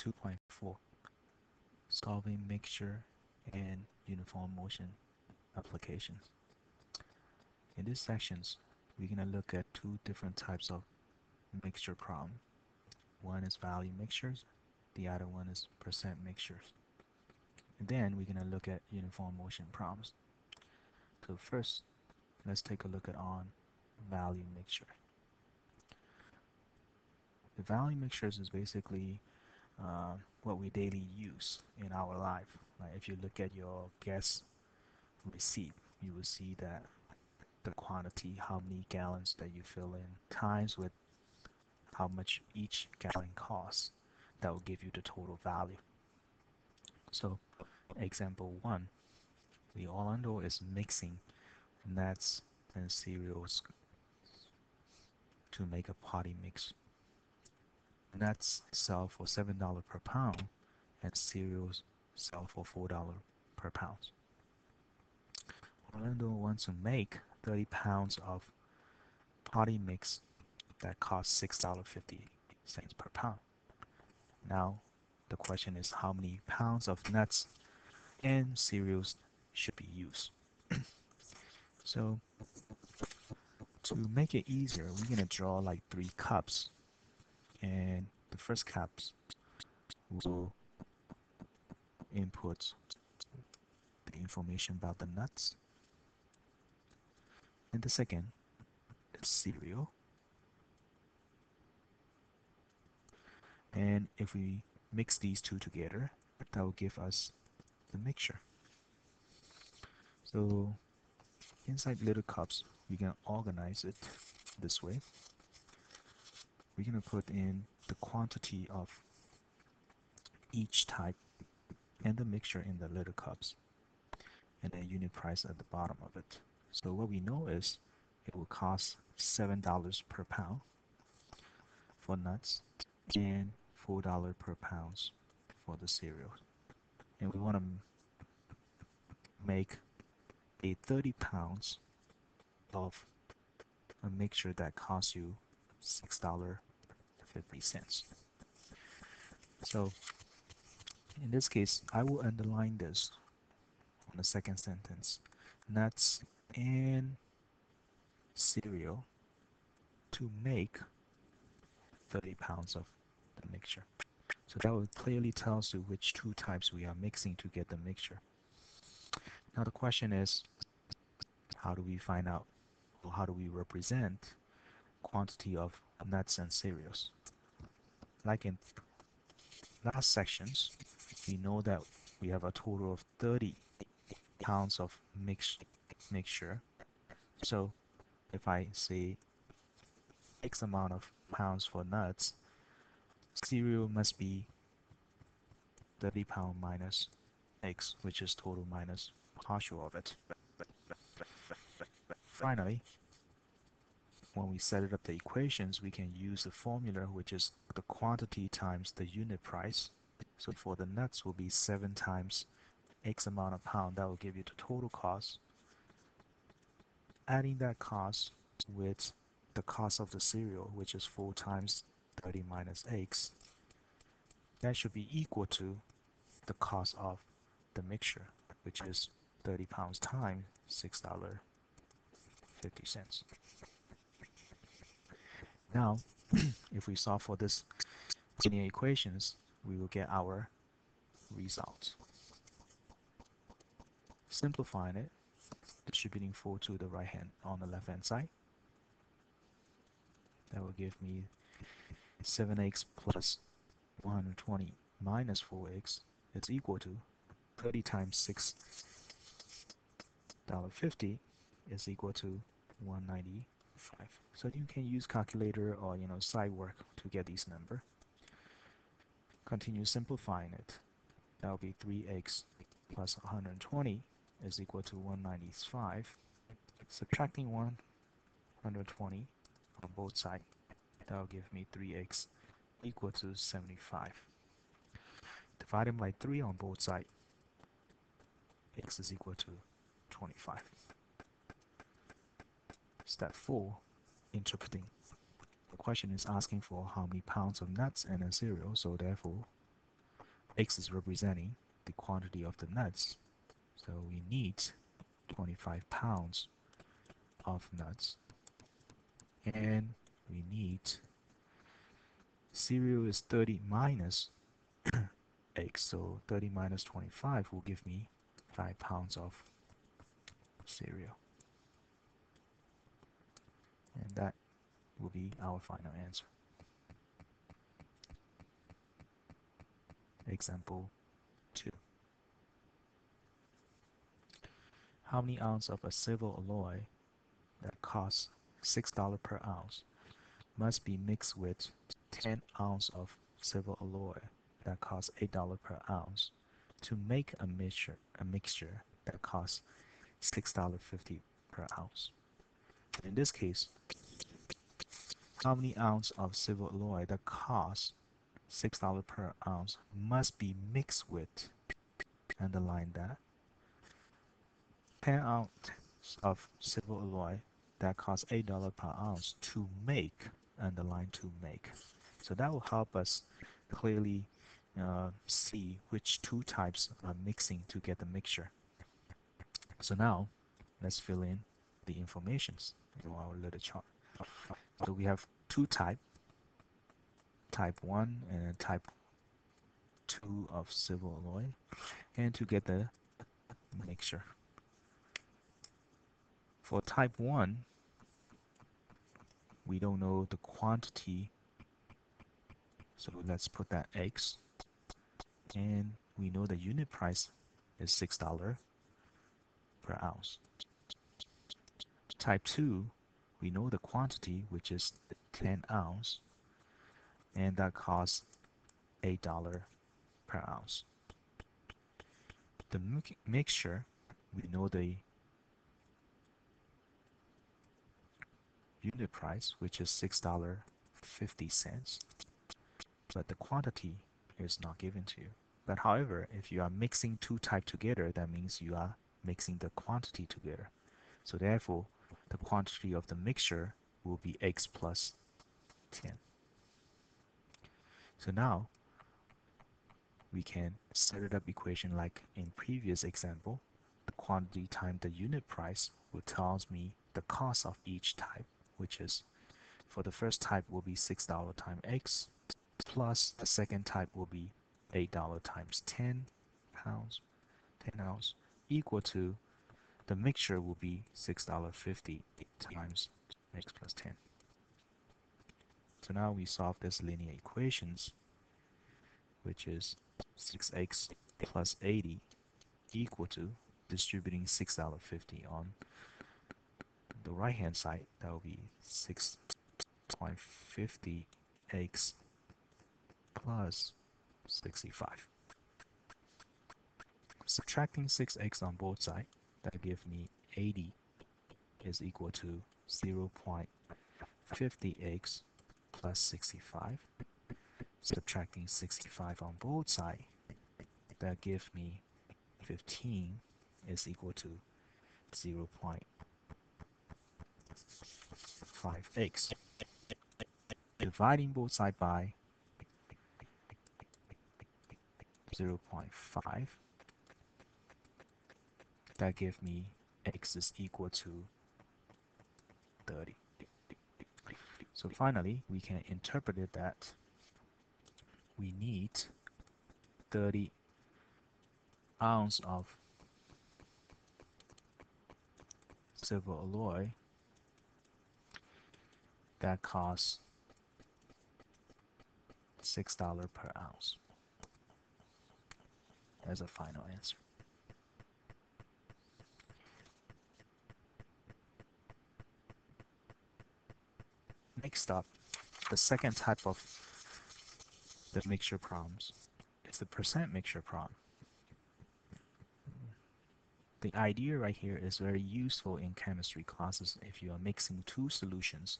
2.4, solving mixture and uniform motion applications. In these sections, we're going to look at two different types of mixture problem. One is value mixtures, the other one is percent mixtures. And then we're going to look at uniform motion problems. So first, let's take a look at on value mixture. The value mixtures is basically what we daily use in our life. Like if you look at your gas receipt, you will see that the quantity, how many gallons that you fill in, times with how much each gallon costs. That will give you the total value. So example 1, the Orlando is mixing nuts and cereals to make a party mix. Nuts sell for $7 per pound and cereals sell for $4 per pound. Orlando wants to make 30 pounds of party mix that costs $6.50 per pound. Now the question is how many pounds of nuts and cereals should be used. So to make it easier, we're going to draw like 3 cups, and the first cups will input the information about the nuts, and the second is cereal. And if we mix these two together, that will give us the mixture. So inside little cups, we can organize it this way. We're going to put in the quantity of each type and the mixture in the little cups, and then unit price at the bottom of it. So what we know is it will cost $7 per pound for nuts and $4 per pound for the cereal. And we want to make a 30 pounds of a mixture that costs you $6.50. So in this case, I will underline this on the second sentence. Nuts and cereal to make 30 pounds of the mixture. So that will clearly tell us which two types we are mixing to get the mixture. Now the question is, how do we find out, or how do we represent quantity of nuts and cereals? Like in last sections, we know that we have a total of 30 pounds of mixture. So if I say X amount of pounds for nuts, cereal must be 30 pound minus X, which is total minus partial of it. Finally, when we set it up the equations, we can use the formula, which is the quantity times the unit price. So for the nuts will be 7 times X amount of pound. That will give you the total cost. Adding that cost with the cost of the cereal, which is 4 times 30 minus X, that should be equal to the cost of the mixture, which is 30 pounds times $6.50. Now, if we solve for this linear equations, we will get our result. Simplifying it, distributing 4 to the right hand on the left hand side, that will give me 7x plus 120 minus 4x is equal to 30 times $6.50 is equal to 195. So you can use calculator or side work to get these number. Continue simplifying it. That will be 3x plus 120 is equal to 195. Subtracting 120 on both sides, that will give me 3x equal to 75. Dividing by 3 on both sides, x is equal to 25. Step 4, interpreting. The question is asking for how many pounds of nuts and a cereal, so therefore X is representing the quantity of the nuts. So we need 25 pounds of nuts, and we need cereal is 30 minus X. So 30 minus 25 will give me 5 pounds of cereal. And that will be our final answer. Example 2. How many ounces of a silver alloy that costs $6 per ounce must be mixed with 10 ounces of silver alloy that costs $8 per ounce to make a mixture that costs $6.50 per ounce? In this case, how many ounces of silver alloy that costs $6 per ounce must be mixed with, underline that, 10 ounces of silver alloy that costs $8 per ounce to make, underline to make. So that will help us clearly see which two types are mixing to get the mixture. So now let's fill in the informations in our little chart. So we have two types, type 1 and type 2 of silver alloy, and to get the mixture. For type 1, we don't know the quantity, so let's put that X, and we know the unit price is $6 per ounce. Type 2, we know the quantity, which is 10 ounce, and that costs $8 per ounce. The mixture, we know the unit price, which is $6.50, but the quantity is not given to you. But however, if you are mixing two types together, that means you are mixing the quantity together. So therefore, the quantity of the mixture will be X plus 10. So now we can set it up equation like in previous example. The quantity times the unit price will tells me the cost of each type, which is for the first type will be $6 times X, plus the second type will be $8 times 10 pounds, 10 ounce, equal to the mixture will be $6.50 times X plus 10. So now we solve this linear equations, which is 6x plus 80 equal to distributing $6.50 on the right hand side. That will be 6.50x plus 65. Subtracting 6x on both sides, that gives me 80 is equal to 0.50x plus 65. Subtracting 65 on both sides, that gives me 15 is equal to 0.5x. Dividing both sides by 0.5, that gives me x is equal to 30. So finally, we can interpret it that we need 30 ounces of silver alloy that costs $6 per ounce as a final answer. Next up, the second type of the mixture problems is the percent mixture problem. The idea right here is very useful in chemistry classes if you are mixing two solutions,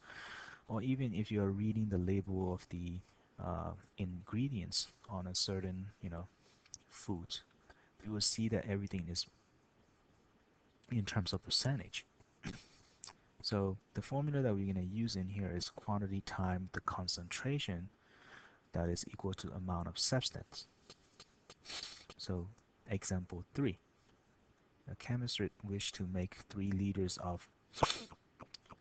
or even if you are reading the label of the ingredients on a certain food. You will see that everything is in terms of percentage. So the formula that we're going to use in here is quantity times the concentration, that is equal to amount of substance. So example 3. A chemist wished to make 3 liters of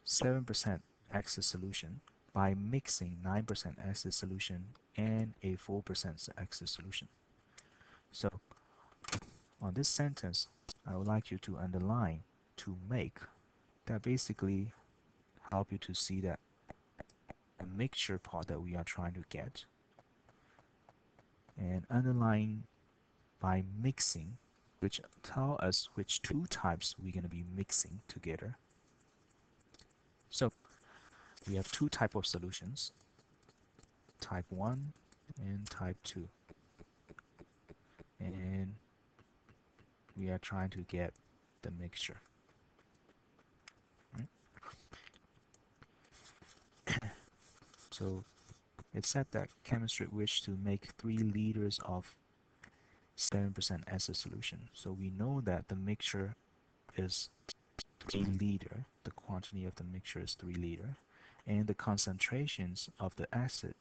7% aqueous solution by mixing 9% aqueous solution and a 4% aqueous solution. So on this sentence, I would like you to underline to make. That basically help you to see that the mixture part that we are trying to get, and underline by mixing, which tell us which two types we're going to be mixing together. So we have two type of solutions, type 1 and type 2, and we are trying to get the mixture. So it said that chemist wished to make 3 liters of 7% acid solution. So we know that the mixture is 3 liter. The quantity of the mixture is 3 liter, and the concentrations of the acid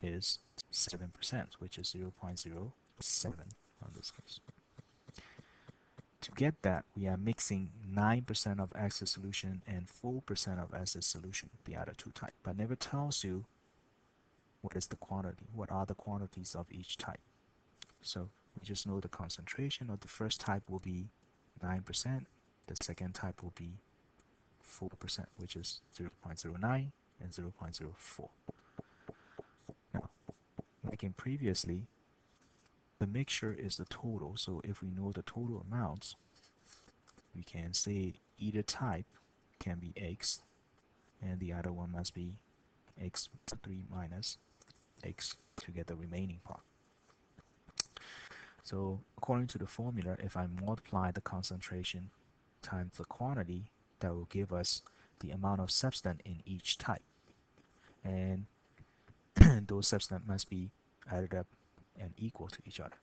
is 7%, which is 0.07 on this case. To get that, we are mixing 9% of acid solution and 4% of acid solution, the other two types, but never tells you what is the quantity, what are the quantities of each type. So we just know the concentration of the first type will be 9%, the second type will be 4%, which is 0.09 and 0.04. Now, like in previously, the mixture is the total, so if we know the total amounts, we can say either type can be x, and the other one must be x3 minus x to get the remaining part. So according to the formula, if I multiply the concentration times the quantity, that will give us the amount of substance in each type. And those substance must be added up and equal to each other.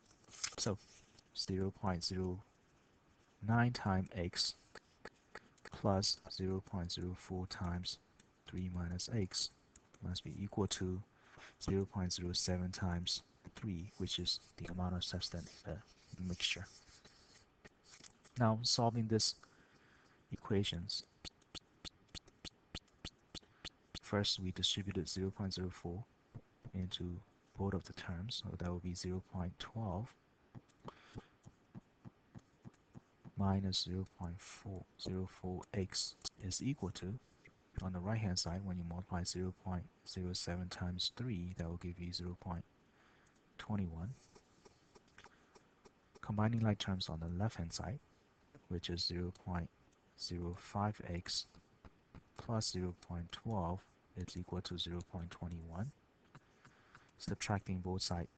So 0.09 times x plus 0.04 times 3 minus x must be equal to 0.07 times 3, which is the amount of substance in the mixture. Now solving this equations, first we distributed 0.04 into both of the terms, so that will be 0.12 minus 0.404x is equal to, on the right hand side, when you multiply 0.07 times 3, that will give you 0.21. Combining like terms on the left hand side, which is 0.05x plus 0.12 is equal to 0.21. Subtracting both sides,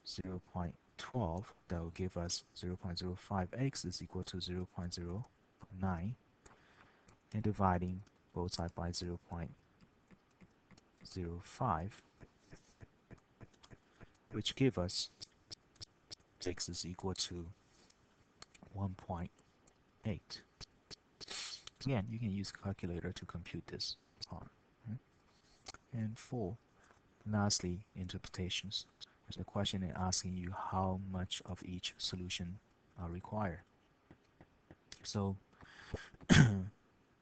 0.12, that will give us 0.05x is equal to 0.09, and dividing both sides by 0.05, which give us x is equal to 1.8. Again, you can use a calculator to compute this part. And 4, lastly, interpretations. There's a question asking you how much of each solution are required. So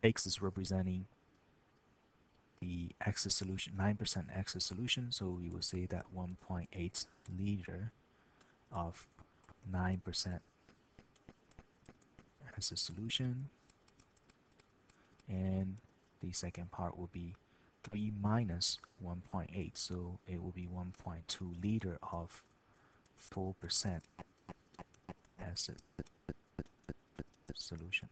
x is representing the aqueous solution, 9% aqueous solution, so we will say that 1.8 liter of 9% aqueous solution, and the second part will be 3 minus 1.8, so it will be 1.2 liter of 4% acid solution.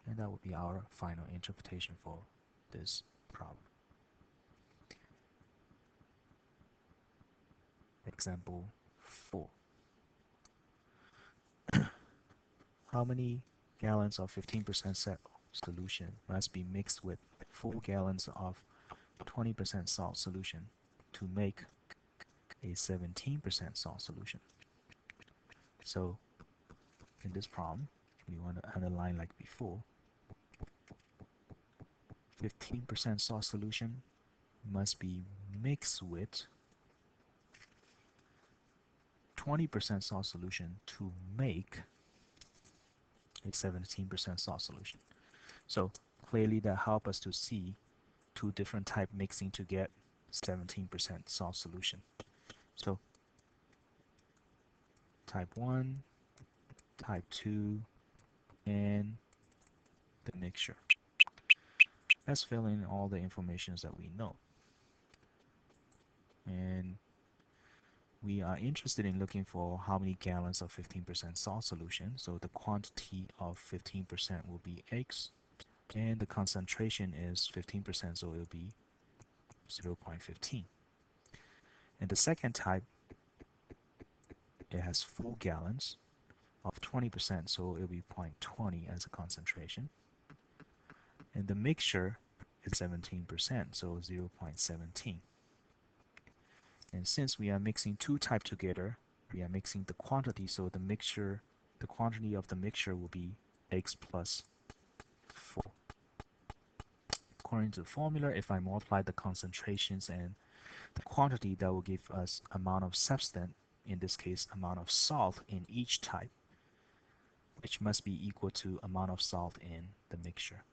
And that will be our final interpretation for this problem. Example 4. How many gallons of 15% solution must be mixed with 4 gallons of 20% salt solution to make a 17% salt solution? So in this problem, we want to underline like before. 15% salt solution must be mixed with 20% salt solution to make a 17% salt solution. So clearly that helps us to see two different type mixing to get 17% salt solution. So type 1, type 2, and the mixture. Let's fill in all the informations that we know. And we are interested in looking for how many gallons of 15% salt solution. So the quantity of 15% will be X, and the concentration is 15%, so it will be 0.15. And the second type, it has 4 gallons of 20%, so it will be 0.20 as a concentration. And the mixture is 17%, so 0.17. And since we are mixing two types together, we are mixing the quantity, so the quantity of the mixture will be X plus 4. According to the formula, if I multiply the concentrations and the quantity, that will give us amount of substance, in this case amount of salt in each type, which must be equal to amount of salt in the mixture.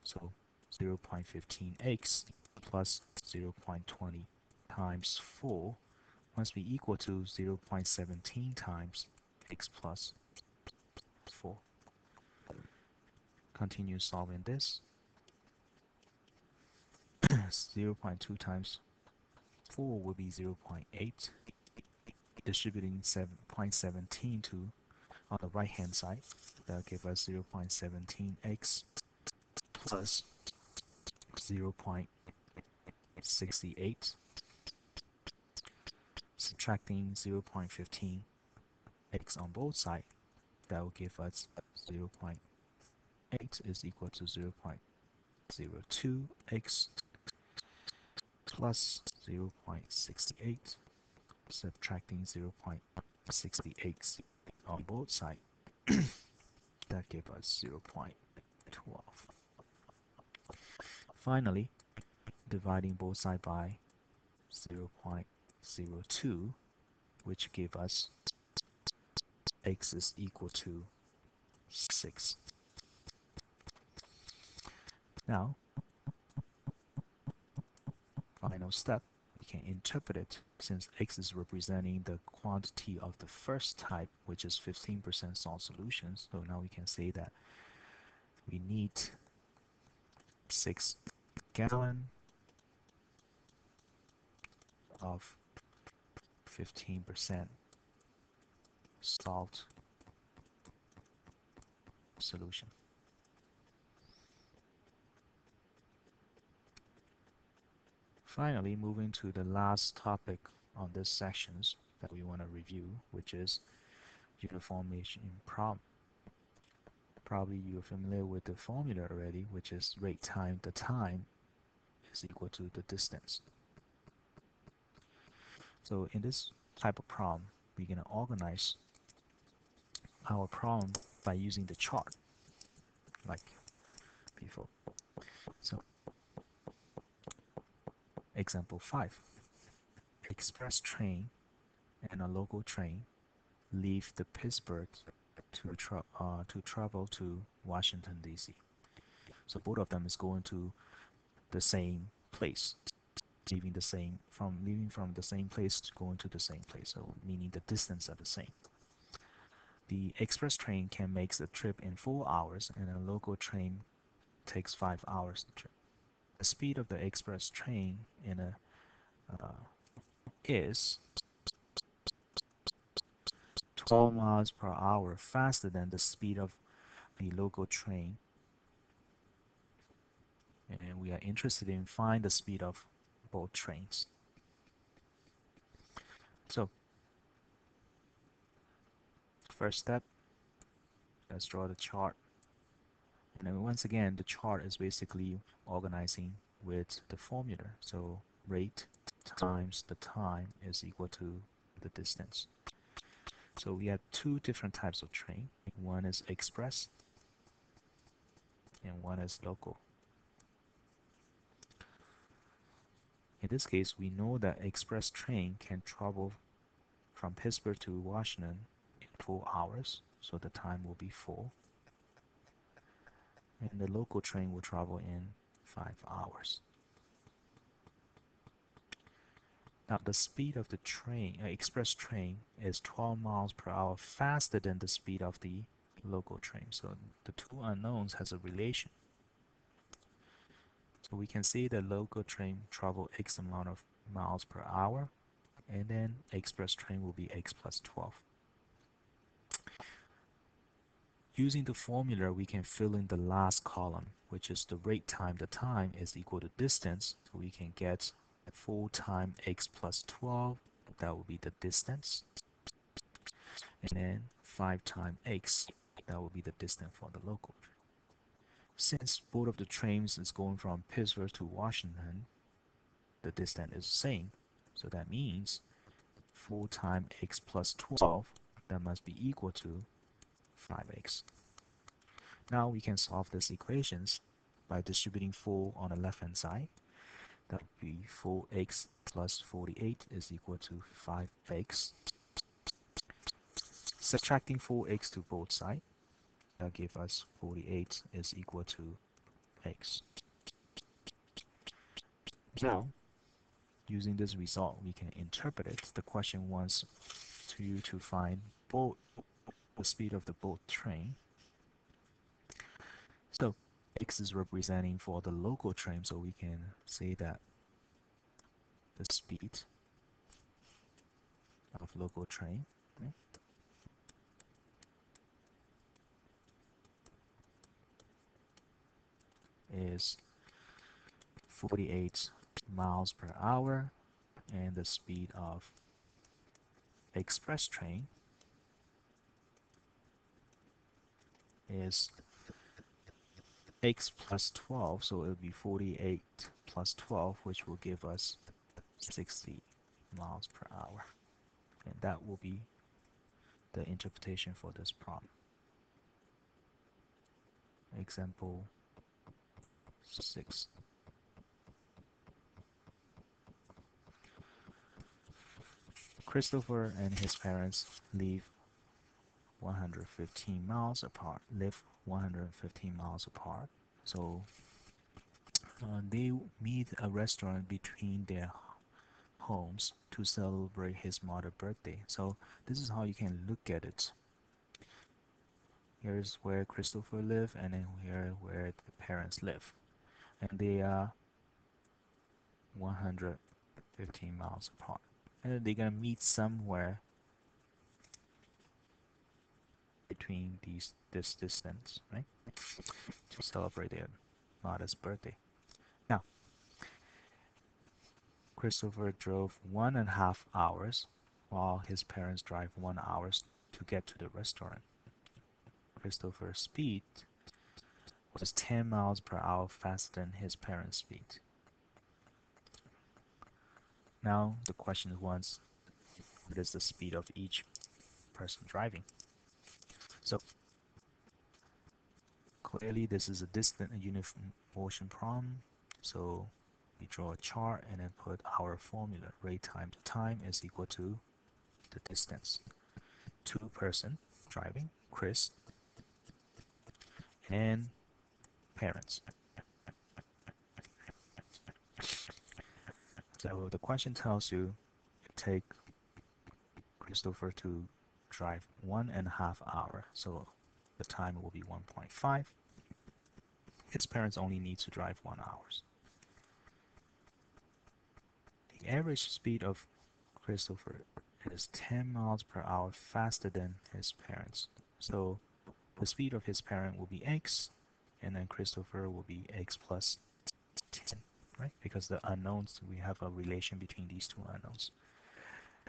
So 0.15x plus 0.20 times 4 must be equal to 0.17 times x plus 4. Continue solving this. 0.2 times 4 will be 0.8. Distributing 0.17 to on the right hand side, that will give us 0.17x plus 0.68. Subtracting 0.15x on both sides, that will give us 0.8 is equal to 0.02x plus 0.68. Subtracting 0.68 on both sides, that gives us 0.12. Finally, dividing both sides by 0.02, which give us x is equal to 6. Now, final step, we can interpret it since x is representing the quantity of the first type, which is 15% salt solution. So now we can say that we need 6 gallon of 15% salt solution. Finally, moving to the last topic on this sections that we want to review, which is uniformation problem. Probably you're familiar with the formula already, which is rate times the time is equal to the distance. So in this type of problem, we're going to organize our problem by using the chart like before. So example 5, express train and a local train leave the Pittsburgh to travel to Washington D.C. So both of them is going to the same place, leaving from the same place to going to the same place. So meaning the distance are the same. The express train can make the trip in 4 hours, and a local train takes 5 hours to trip. The speed of the express train is 12 miles per hour faster than the speed of the local train, and we are interested in find the speed of both trains. So first step, let's draw the chart. And then once again, the chart is basically organizing with the formula. So rate times the time is equal to the distance. So we have two different types of train. One is express and one is local. In this case, we know that express train can travel from Pittsburgh to Washington in 4 hours, so the time will be 4. And the local train will travel in 5 hours. Now the speed of the train, express train, is 12 miles per hour faster than the speed of the local train. So the two unknowns has a relation. So we can say the local train travel X amount of miles per hour, and then express train will be X plus 12. Using the formula, we can fill in the last column, which is the rate time. The time is equal to distance, so we can get 4 times X plus 12, that will be the distance, and then 5 times X, that will be the distance for the local. Since both of the trains is going from Pittsburgh to Washington, the distance is the same, so that means 4 times X plus 12, that must be equal to 5X. Now we can solve these equations by distributing 4 on the left hand side. That would be 4x plus 48 is equal to 5x. Subtracting 4x to both sides, that gives us 48 is equal to x. Now, using this result, we can interpret it. The question wants you to find both the speed of the both train. So x is representing for the local train, so we can say that the speed of local train, okay, is 48 miles per hour, and the speed of express train is x plus 12, so it will be 48 plus 12, which will give us 60 miles per hour. And that will be the interpretation for this problem. Example 6. Christopher and his parents live 115 miles apart. So they meet a restaurant between their homes to celebrate his mother's birthday. So this is how you can look at it. Here's where Christopher lives, and then here where the parents live, and they are 115 miles apart, and they're gonna meet somewhere between this distance, right, to celebrate their mother's birthday. Now, Christopher drove 1.5 hours, while his parents drive 1 hour to get to the restaurant. Christopher's speed was 10 miles per hour faster than his parents' speed. Now the question was, what is the speed of each person driving? So clearly this is a distant and uniform motion problem. So we draw a chart and then put our formula. Rate times time is equal to the distance. Two person driving, Chris and parents. So the question tells you take Christopher to drive 1.5 hours. So the time will be 1.5. His parents only need to drive 1 hour. The average speed of Christopher is 10 miles per hour faster than his parents. So the speed of his parent will be x, and then Christopher will be x plus 10, right? Because the unknowns, we have a relation between these two unknowns.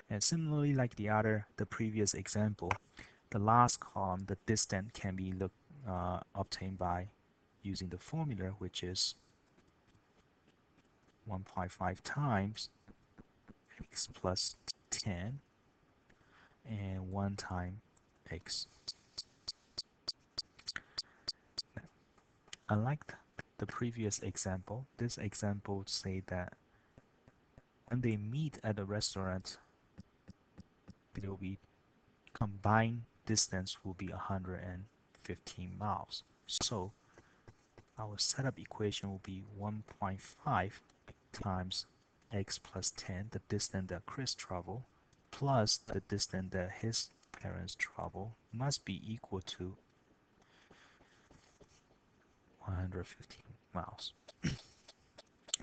And similarly, like the previous example, the last column, the distance, can be obtained by using the formula, which is 1.5 times x plus 10 and 1 time x. Unlike the previous example, this example say that when they meet at a restaurant, it will be combined distance will be 115 miles. So our setup equation will be 1.5 times x plus 10, the distance that Chris traveled, plus the distance that his parents traveled, must be equal to 115 miles.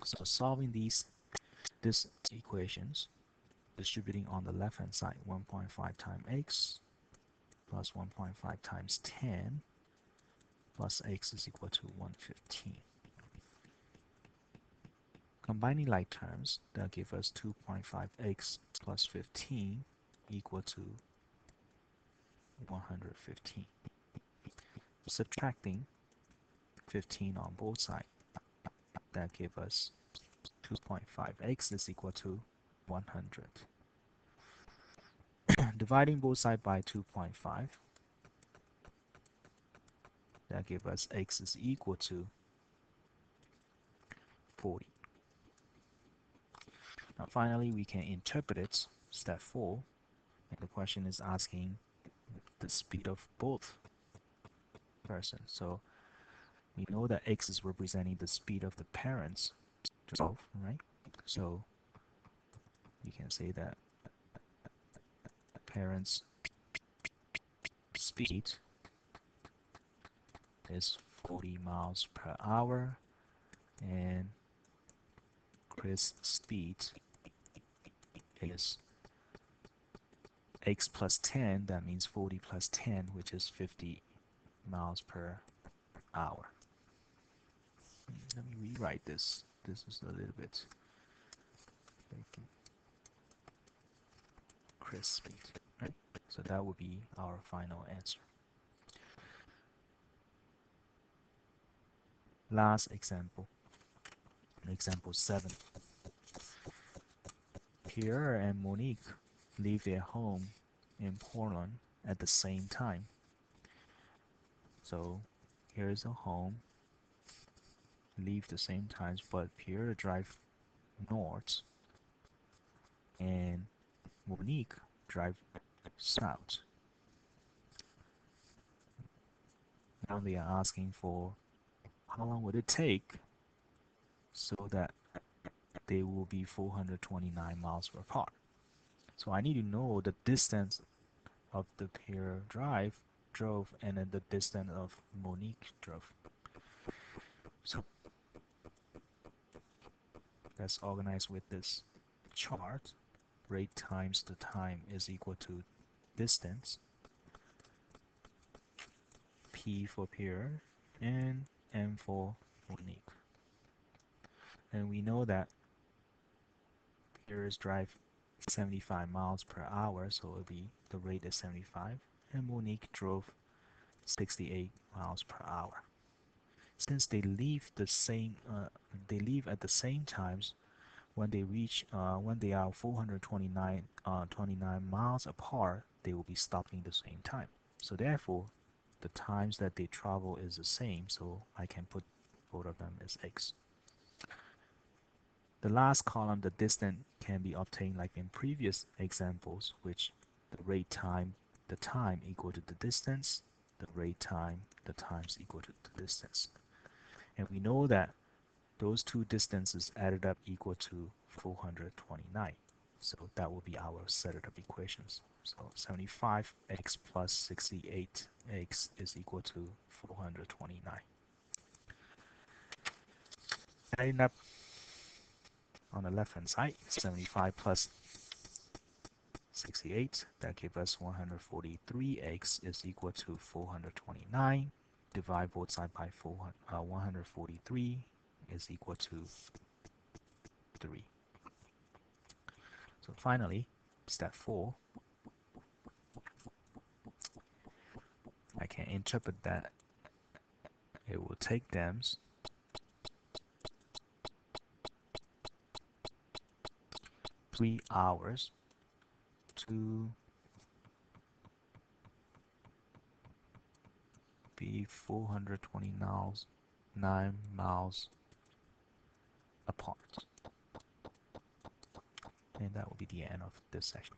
So solving these equations, distributing on the left hand side, 1.5 times x plus 1.5 times 10 plus x is equal to 115. Combining like terms, that give us 2.5x plus 15 equal to 115. Subtracting 15 on both sides, that give us 2.5x is equal to 100. Dividing both sides by 2.5, that give us x is equal to 40. Now finally, we can interpret it, step 4, and the question is asking the speed of both persons. So we know that x is representing the speed of the parents, 12, right? So you can say that parents' speed is 40 miles per hour, and Chris' speed is x plus 10, that means 40 plus 10, which is 50 miles per hour. Let me rewrite this. This is a little bit Chris' speed, right? So that would be our final answer. Last example, example 7. Pierre and Monique leave their home in Portland at the same time. So here's a home, leave the same times, but Pierre drive north and Monique drive south. Now they are asking for how long would it take so that they will be 429 miles apart. So I need to know the distance of the Pierre drove and then the distance of Monique drove. So let's organize with this chart. Rate times the time is equal to distance, P for Pierre and M for Monique. And we know that Pierre's drive 75 miles per hour, so it'll be the rate is 75, and Monique drove 68 miles per hour. Since they leave at the same times, when they are 429 miles apart, they will be stopping at the same time. So therefore, the times that they travel is the same, so I can put both of them as x. The last column, the distance, can be obtained like in previous examples, which the time equal to the distance, the rate time, the times equal to the distance. And we know that those two distances added up equal to 429. So that will be our set of equations. So 75x plus 68x is equal to 429. Adding up on the left hand side, 75 plus 68, that gives us 143x is equal to 429. Divide both sides by 143 is equal to 3. So finally, step 4, I can interpret that it will take them 3 hours to be 429 miles apart. And that will be the end of this session.